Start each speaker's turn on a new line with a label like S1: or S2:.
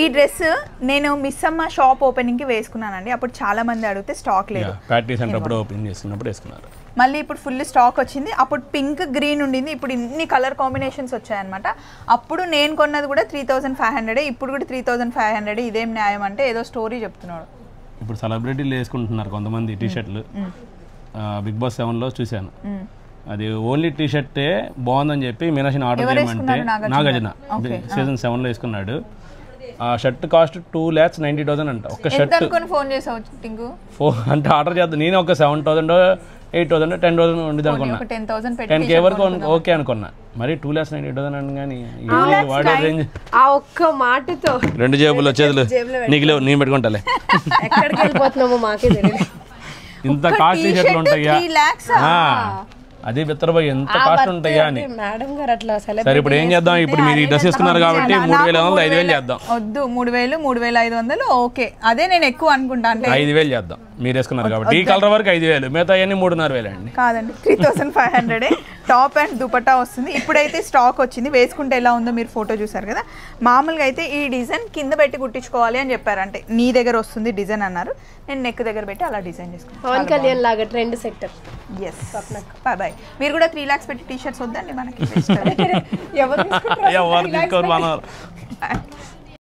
S1: ఈ డ్రెస్ నేను మిస్ అమ్మ షాప్ ఓపెనింగ్ కి వేసుకున్నానండి. అప్పుడు చాలా మంది అడిగితే స్టాక్ లేదు.
S2: ప్రాక్టీస్ సెంటర్ ఓపెన్ చేసుకున్నప్పుడు వేసుకున్నారు.
S1: మళ్ళీ ఇప్పుడు ఫుల్ స్టాక్ వచ్చింది. అప్పుడు పింక్ గ్రీన్ ఉండింది, ఇప్పుడు ఇన్ని కలర్ కాంబినేషన్స్ వచ్చాయన్నమాట. అప్పుడు నేను కొన్నది కూడా 3500, ఇప్పుడు కూడా 3500. ఇదేం న్యాయం అంటే ఏదో స్టోరీ చెప్తున్నాడు.
S2: ఇప్పుడు సెలబ్రిటీలు వేసుకుంటున్నారు కొంతమంది టీషర్ట్లు. బిగ్ బాస్ 7లో చూశాను. అది ఓన్లీ టీషర్టే బాగుందని చెప్పి మీనాక్షిని ఆర్డర్ చేయమంటే నాగార్జున సీజన్ 7లో వేసుకున్నాడు. ఆ షర్ట్ కాస్ట్ 2,90,000 అంట. ఒక షర్ట్
S1: ఫోన్ చేసావు
S2: అంటే ఆర్డర్ చేద్దాం. నేను ఒక 7,000 8,000 10,000 ఉండేది అనుకున్నా. 10K వరకు ఓకే అనుకున్నా. మరి 2,90,000 అని కానీ వాడే రేంజ్
S3: ఆ ఒక్క మాటతో
S2: 2 జేబుల్లో చేతులు నీకు లేవు, నేను పెట్టుకుంటాలే.
S3: ఎక్కడికి వెళ్ళిపోతున్నామో మాకే తెలియదు.
S2: ఇంత కాస్ట్ టీషర్ట్లు ఉంటాయా? అదే బిత్తరబాయ్ ఎంత కాస్ట్ ఉంటాయా అని.
S3: మేడం గారు అట్లా
S2: సరే ఇప్పుడు ఏం చేద్దాం? ఇప్పుడు మీరు డ్రెస్ వేసుకున్నారు కాబట్టి 3,500 5,000 చేద్దాం.
S1: వద్దు 3,000 3,500 ఓకే. అదే నేను ఎక్కువ అనుకుంటా. అంటే
S2: 5,000 చేద్దాం. మీరు వేసుకున్నారు కాబట్టి ఈ కలర్ వరకు 5,000, మిగతా అన్ని 3,500 అండి.
S1: కాదండి 3,500 టాప్ అండ్ దుపట్టా వస్తుంది. ఇప్పుడైతే స్టాక్ వచ్చింది. వేసుకుంటే ఎలా ఉందో మీరు ఫోటో చూసారు కదా. మామూలుగా అయితే ఈ డిజైన్ కింద పెట్టి కుట్టించుకోవాలి అని చెప్పారు. అంటే నీ దగ్గర వస్తుంది డిజైన్ అన్నారు. నేను నెక్ దగ్గర పెట్టి అలా డిజైన్ చేసుకున్నాను.
S3: పవన్ కళ్యాణ్ లాగా ట్రెండ్ సెక్టర్.
S1: Yes bye. మీరు కూడా 3 lakhs పెట్టి టీ షర్ట్స్ వద్దండి మనకి.
S3: ఎవరు
S2: తీసుకోరు.